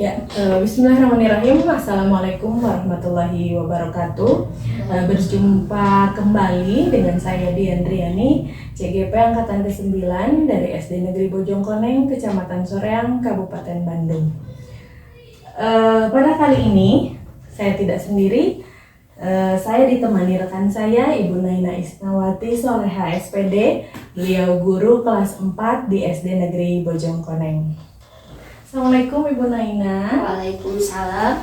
Bismillahirrahmanirrahim. Assalamualaikum warahmatullahi wabarakatuh. Berjumpa kembali dengan saya Diandriani, CGP Angkatan ke-9 dari SD Negeri Bojongkoneng, Kecamatan Soreang, Kabupaten Bandung. Pada kali ini, saya tidak sendiri. Saya ditemani rekan saya, Ibu Naina Isnawati Soleha SPD, beliau guru kelas 4 di SD Negeri Bojongkoneng. Assalamualaikum Ibu Naina. Waalaikumsalam.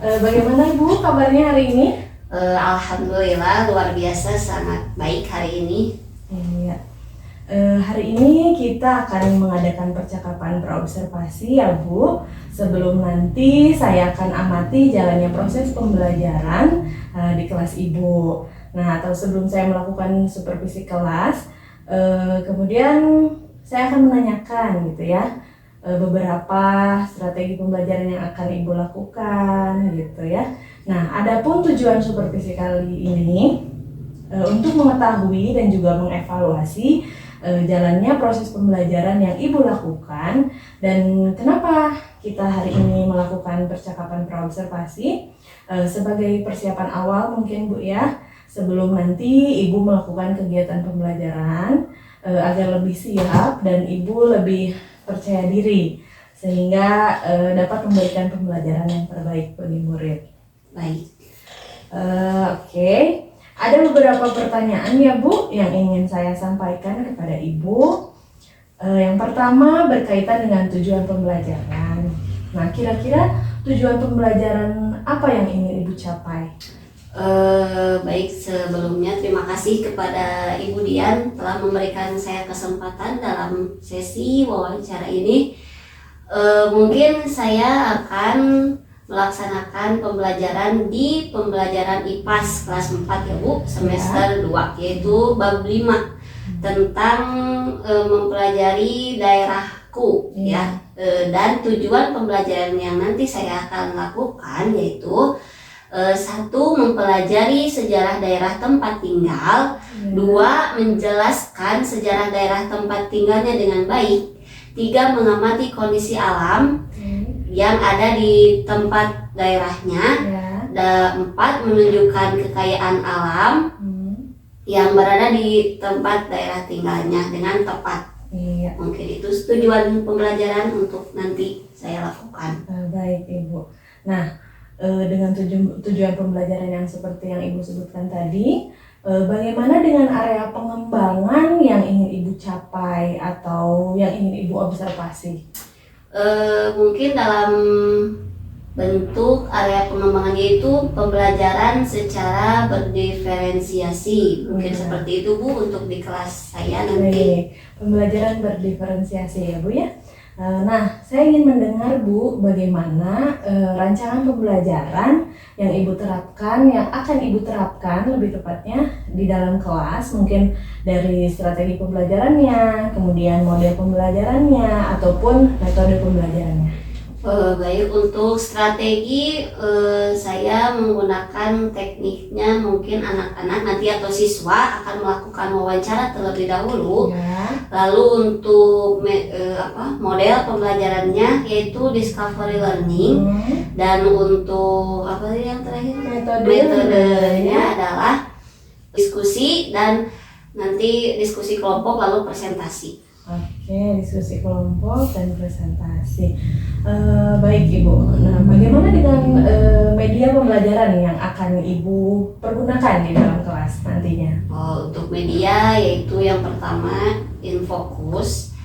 Bagaimana Ibu kabarnya hari ini? Alhamdulillah luar biasa, sangat baik hari ini. Iya. Hari ini kita akan mengadakan percakapan praobservasi ya Bu. Sebelum nanti saya akan amati jalannya proses pembelajaran di kelas Ibu. Nah, atau sebelum saya melakukan supervisi kelas, kemudian saya akan menanyakan gitu ya, beberapa strategi pembelajaran yang akan Ibu lakukan gitu ya. Nah, adapun tujuan supervisi kali ini untuk mengetahui dan juga mengevaluasi jalannya proses pembelajaran yang Ibu lakukan. Dan kenapa kita hari ini melakukan percakapan praobservasi sebagai persiapan awal mungkin Bu ya, sebelum nanti Ibu melakukan kegiatan pembelajaran agar lebih siap dan Ibu lebih percaya diri sehingga dapat memberikan pembelajaran yang terbaik bagi murid. Baik. Oke. Ada beberapa pertanyaan ya Bu yang ingin saya sampaikan kepada Ibu. Yang pertama berkaitan dengan tujuan pembelajaran. Nah, kira-kira tujuan pembelajaran apa yang ingin Ibu capai? Baik, sebelumnya terima kasih kepada Ibu Dian telah memberikan saya kesempatan dalam sesi wawancara ini. Mungkin saya akan melaksanakan pembelajaran di pembelajaran IPAS kelas 4 ya Bu, semester 2, yaitu bab 5 tentang mempelajari daerahku ya. Dan tujuan pembelajaran yang nanti saya akan lakukan yaitu 1. Mempelajari sejarah daerah tempat tinggal. 2. Menjelaskan sejarah daerah tempat tinggalnya dengan baik. 3. Mengamati kondisi alam yang ada di tempat daerahnya. 4. Menunjukkan kekayaan alam yang berada di tempat daerah tinggalnya dengan tepat. Mungkin itu tujuan pembelajaran untuk nanti saya lakukan. Baik Ibu. Nah, dengan tujuan pembelajaran yang seperti yang Ibu sebutkan tadi, bagaimana dengan area pengembangan yang ingin Ibu capai atau yang ingin Ibu observasi? Mungkin dalam bentuk area pengembangan yaitu pembelajaran secara berdiferensiasi. Mungkin seperti itu Bu untuk di kelas saya nanti. Pembelajaran berdiferensiasi ya Bu ya. Nah, saya ingin mendengar Bu bagaimana rancangan pembelajaran yang Ibu terapkan, yang akan Ibu terapkan lebih tepatnya di dalam kelas, mungkin dari strategi pembelajarannya, kemudian model pembelajarannya, ataupun metode pembelajarannya. Baik, untuk strategi saya menggunakan tekniknya, mungkin anak-anak nanti atau siswa akan melakukan wawancara terlebih dahulu. Lalu untuk model pembelajarannya yaitu discovery learning. Dan untuk apa yang terakhir metodenya adalah diskusi dan nanti diskusi kelompok lalu presentasi. Oke, diskusi kelompok dan presentasi. Baik Ibu. Nah, bagaimana dengan media pembelajaran yang akan Ibu pergunakan di dalam kelas nantinya? Untuk media yaitu yang pertama infocus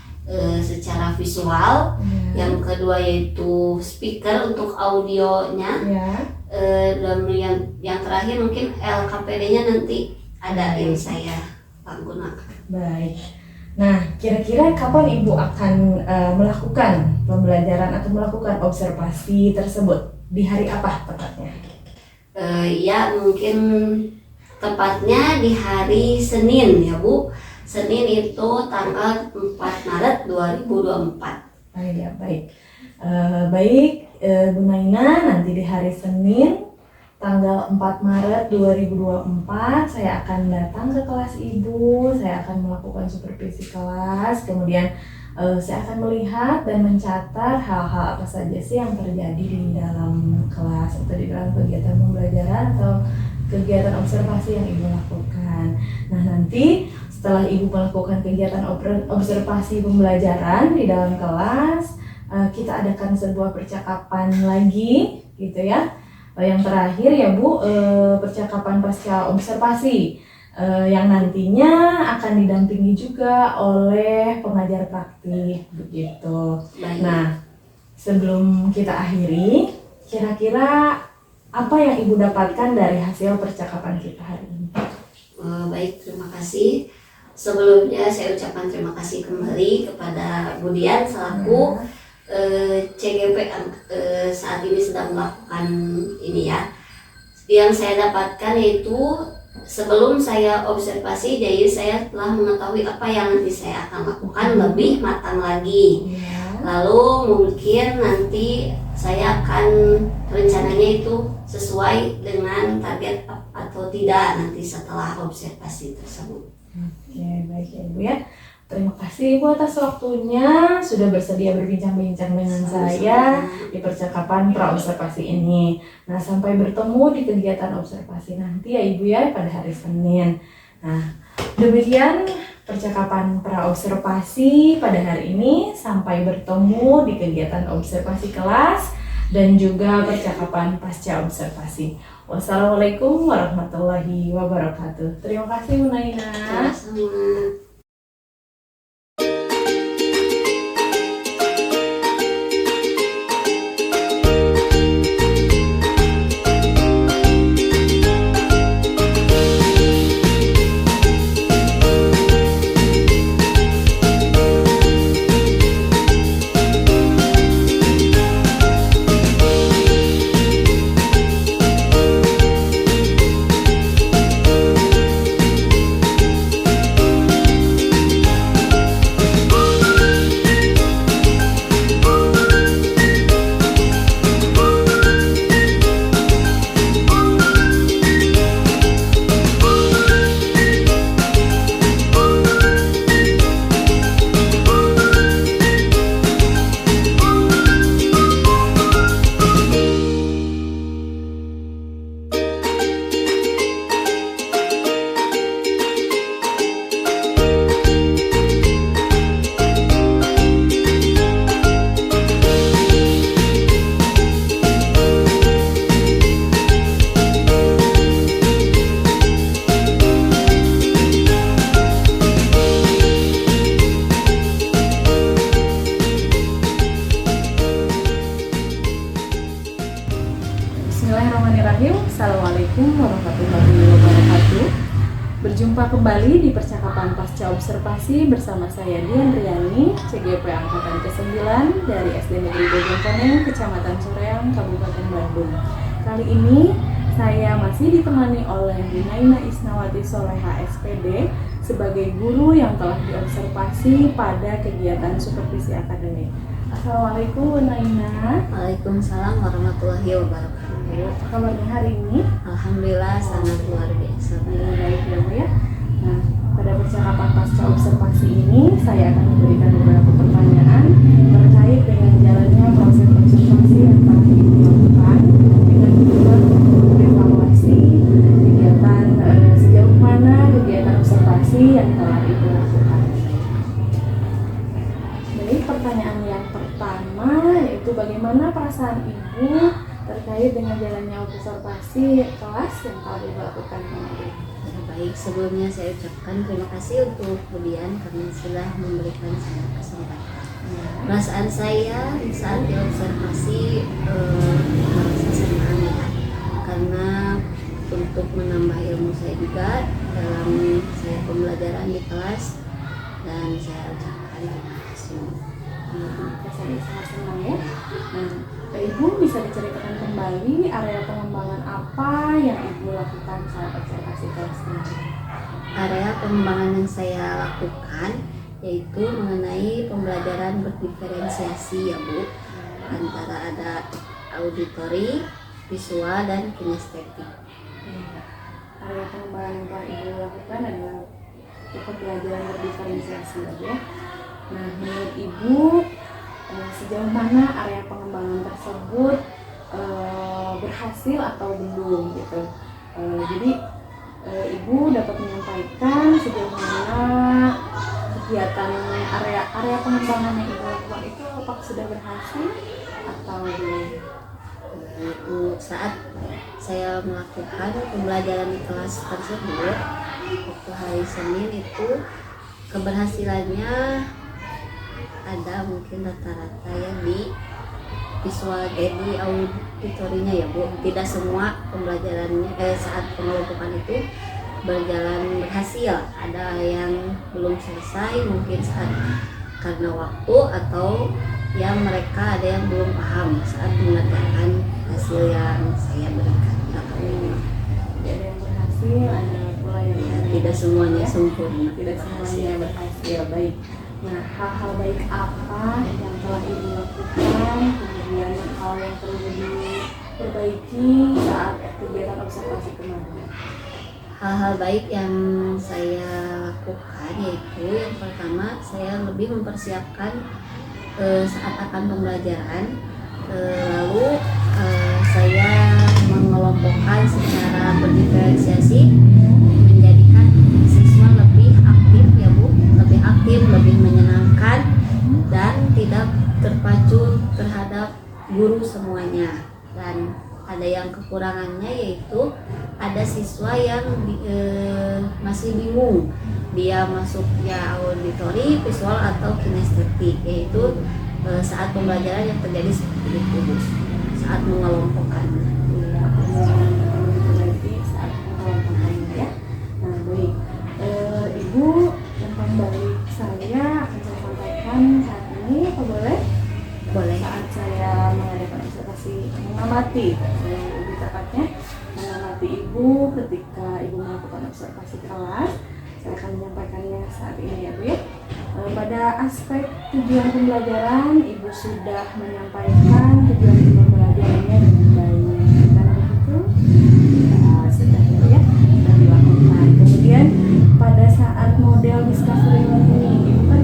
secara visual, yang kedua yaitu speaker untuk audionya, dan yang terakhir mungkin LKPD-nya nanti ada yang saya gunakan. Baik. Nah, kira-kira kapan Ibu akan melakukan pembelajaran atau melakukan observasi tersebut? Di hari apa tepatnya? Ya, mungkin tepatnya di hari Senin ya Bu. Senin itu tanggal 4 Maret 2024. Baik. Baik, Bu Naina, nanti di hari Senin tanggal 4 Maret 2024 saya akan datang ke kelas Ibu, saya akan melakukan supervisi kelas, kemudian Saya akan melihat dan mencatat hal-hal apa saja sih yang terjadi di dalam kelas atau di dalam kegiatan pembelajaran atau kegiatan observasi yang Ibu lakukan. Nah, nanti setelah Ibu melakukan kegiatan observasi pembelajaran di dalam kelas, kita adakan sebuah percakapan lagi, gitu ya. Yang terakhir ya Bu, percakapan pasca observasi. Yang nantinya akan didampingi juga oleh pengajar praktik begitu. Baik. Nah, sebelum kita akhiri, kira-kira apa yang Ibu dapatkan dari hasil percakapan kita hari ini? Baik, terima kasih. Sebelumnya saya ucapkan terima kasih kembali kepada Bu Dian selaku CGP saat ini sedang melakukan ini ya. Yang saya dapatkan yaitu sebelum saya observasi, jadi saya telah mengetahui apa yang nanti saya akan lakukan lebih matang lagi. Lalu mungkin nanti saya akan rencananya itu sesuai dengan target atau tidak nanti setelah observasi tersebut. Oke, baik ya Ibu ya. Terima kasih Ibu atas waktunya sudah bersedia berbincang-bincang dengan saya di percakapan pra-observasi ini. Nah, sampai bertemu di kegiatan observasi nanti ya Ibu ya pada hari Senin. Nah, demikian percakapan pra-observasi pada hari ini. Sampai bertemu di kegiatan observasi kelas dan juga percakapan pasca observasi. Wassalamualaikum warahmatullahi wabarakatuh. Terima kasih Bu Naina. Sama-sama. Bismillahirrahmanirrahim. Assalamualaikum warahmatullahi wabarakatuh. Berjumpa kembali di percakapan pasca observasi bersama saya Dian Riani, CGP Angkatan ke-9 dari SD Negeri Bojongkoneng, Kecamatan Soreang, Kabupaten Bandung. Kali ini saya masih ditemani oleh Bu Naina Isnawati Soleha SPD sebagai guru yang telah diobservasi pada kegiatan supervisi akademik. Assalamualaikum Bu Naina. Waalaikumsalam warahmatullahi wabarakatuh. Apa kabarnya hari ini? Alhamdulillah sangat luar biasa. Baik ya Bu ya. Nah, pada percakapan pasca observasi ini saya akan memberikan beberapa pertanyaan terkait dengan jalannya proses observasi yang telah Ibu lakukan dengan tujuan untuk evaluasi kegiatan sejauh mana kegiatan observasi yang telah Ibu lakukan. Jadi pertanyaan yang pertama yaitu bagaimana perasaan Ibu terkait dengan jalannya observasi kelas yang telah dilakukan kemarin. Baik, sebelumnya saya ucapkan terima kasih untuk Bu Dian karena sudah memberikan saya kesempatan. Perasaan saya saat diobservasi merasa senang ya, karena untuk menambah ilmu saya juga dalam saya pembelajaran di kelas, dan saya ucapkan terima kasih. Saya sangat senang ya. Nah, Ibu bisa diceritakan kembali area pengembangan apa yang Ibu lakukan saat observasi kelas ini? Area pengembangan yang saya lakukan yaitu mengenai pembelajaran berdiferensiasi ya Bu, antara ada auditori, visual, dan kinestetik. Area pengembangan yang telah Ibu lakukan adalah pembelajaran berdiferensiasi ya Bu. Nah, menurut Ibu sejauh mana area pengembangan tersebut berhasil atau belum gitu. Jadi Ibu dapat menyampaikan sejauh mana kegiatan area pengembangan yang Ibu lakukan itu apakah sudah berhasil atau belum? Saat saya melakukan pembelajaran di kelas tersebut waktu hari Senin itu keberhasilannya ada mungkin rata-rata ya di visual di auditorinya ya Bu. Tidak semua pembelajarannya saat pengelompokan itu berjalan berhasil, ada yang belum selesai mungkin saat karena waktu atau yang mereka ada yang belum paham saat mengerjakan hasil yang saya berikan. Ada yang berhasil, ada pula yang Tidak semuanya sempurna. tidak semuanya berhasil. Baik. Nah, hal-hal baik apa yang telah Ibu lakukan, kemudian hal yang perlu diperbaiki saat kegiatan observasi kemarin? Hal-hal baik yang saya lakukan yaitu yang pertama saya lebih mempersiapkan saat akan pembelajaran, lalu saya mengelompokkan secara berdiferensiasi menjadikan siswa lebih aktif ya Bu, lebih aktif, lebih menyenangkan dan tidak terpacu terhadap guru semuanya. Dan ada yang kekurangannya yaitu ada siswa yang masih bingung dia masuknya auditori, visual atau kinestetik, yaitu saat pembelajaran yang terjadi seperti itu Bu, saat mengelompokkan. Berarti saat pengelompokan ya. Nah, baik. Ibu, tentang balik saya akan saya sampaikan saat ini, apa boleh? Boleh. Saat saya mengadakan observasi, mengamati, lebih tepatnya mengamati Ibu ketika Ibu melakukan observasi kelas, saya akan menyampaikannya saat ini ya Bu ya. Pada aspek tujuan pembelajaran, Ibu sudah menyampaikan tujuan pembelajarannya dengan baik, dan begitu sudah ya sudah dilakukan. Kemudian pada saat model discovery learning, Ibu kan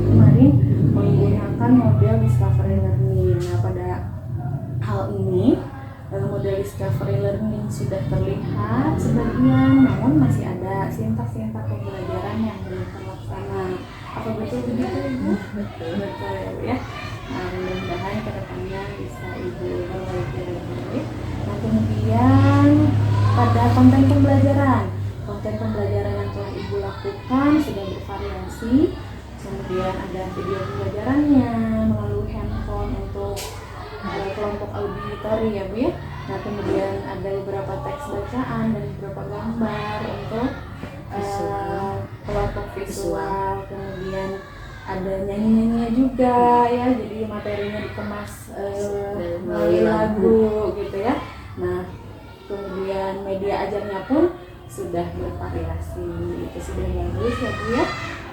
kemarin menggunakan model discovery learning. Nah, pada hal ini model discovery learning sudah terlihat sebagian, namun masih ada sintak-sintak pembelajaran yang belum terlaksana. Apa betul begitu Ibu? Betul ya Bu ya. Nah, mudah-mudahan kedepannya bisa Ibu perbaiki dengan baik. Nah, kemudian pada konten pembelajaran yang telah Ibu lakukan sudah bervariasi. Kemudian ada video pembelajarannya melalui handphone untuk kelompok auditori ya Bu ya. Nah, kemudian ada beberapa teks bacaan dan beberapa gambar untuk kelompok visual. Kemudian ada nyanyi-nyanyinya juga ya, jadi materinya dikemas melalui lagu gitu ya. Nah, kemudian media ajarnya pun sudah bervariasi, itu sudah bagus ya Bu ya.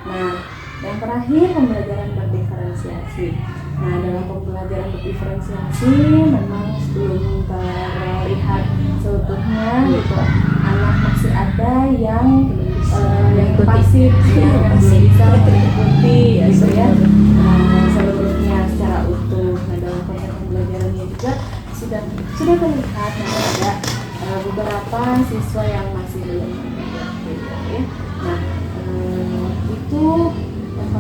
Nah, yang terakhir pembelajaran berdiferensiasi. Nah, dalam pembelajaran berdiferensiasi memang belum terlihat seutuhnya gitu. Anak masih ada yang pasif, yang belum bisa mengikuti gitu ya. Seluruhnya secara utuh. Nah, dalam konteks pembelajarannya juga sudah terlihat ada beberapa siswa yang masih belum mengikuti ya. Nah, itu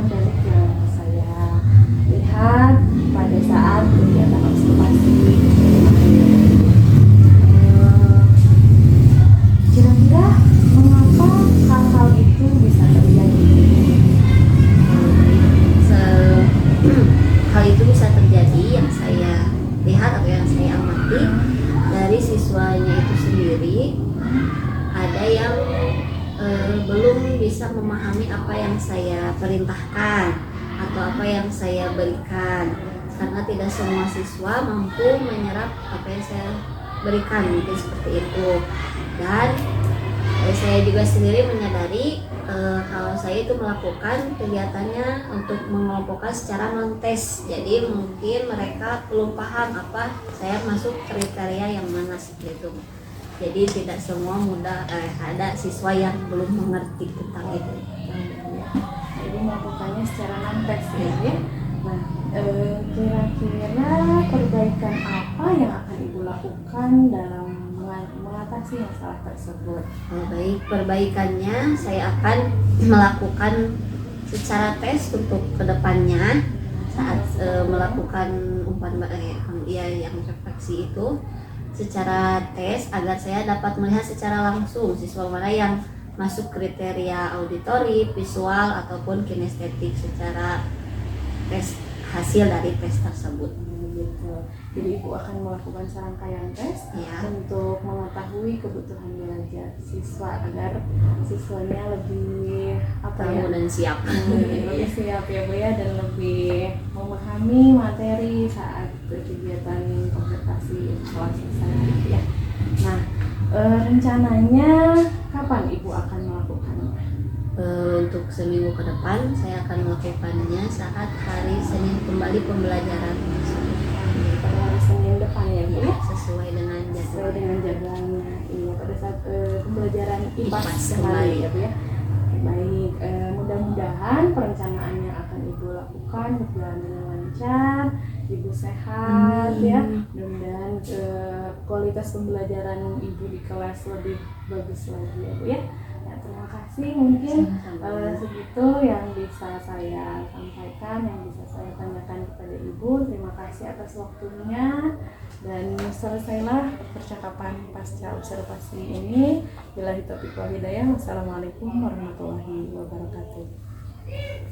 dari yang saya lihat pada saat kegiatan observasi. Kira-kira mengapa hal-hal itu bisa terjadi? Hal itu bisa terjadi yang saya lihat atau yang saya amati dari siswanya itu sendiri, ada yang belum bisa memahami apa yang saya perintahkan atau apa yang saya berikan, karena tidak semua siswa mampu menyerap apa yang saya berikan, mungkin seperti itu. Dan saya juga sendiri menyadari kalau saya itu melakukan kegiatannya untuk mengelompokkan secara non-tes, jadi mungkin mereka belum paham apa saya masuk kriteria yang mana seperti itu. Jadi tidak semua mudah ada siswa yang belum mengerti tentang itu. jadi melakukannya secara non-tes ya. Nah, kira-kira perbaikan apa yang akan Ibu lakukan dalam mengatasi masalah tersebut? Baik, perbaikannya saya akan melakukan secara tes untuk kedepannya saat melakukan yang refleksi itu secara tes agar saya dapat melihat secara langsung siswa mana yang masuk kriteria auditori, visual ataupun kinestetik secara tes hasil dari tes tersebut. Gitu. Jadi Ibu akan melakukan serangkaian tes Ya. untuk mengetahui kebutuhan belajar siswa agar siswanya lebih Tahu dan siap. lebih siap ya Bu ya, dan lebih memahami materi saat kegiatan konservasi setelah selesai gitu ya. Nah, rencananya kapan Ibu akan melakukannya? Untuk seminggu ke depan saya akan melakukannya saat hari Senin kembali pembelajaran Pada hari Senin depan ya Bu ya? sesuai dengan Sesuai jadwal. dengan jadwalnya. Iya, pada saat pembelajaran IPAS IPAS kembali kembali. ya Bu ya. Baik, mudah-mudahan perencanaan yang akan Ibu lakukan berjalan dengan lancar, Ibu sehat ya. Mudah-mudahan kualitas pembelajaran Ibu di kelas lebih bagus lagi ya Bu ya. Ya, terima kasih, mungkin segitu yang bisa saya sampaikan, yang bisa saya tanyakan kepada Ibu. Terima kasih atas waktunya, dan selesailah percakapan pasca observasi ini. Billahi taufiq wal hidayah. Wassalamualaikum warahmatullahi wabarakatuh.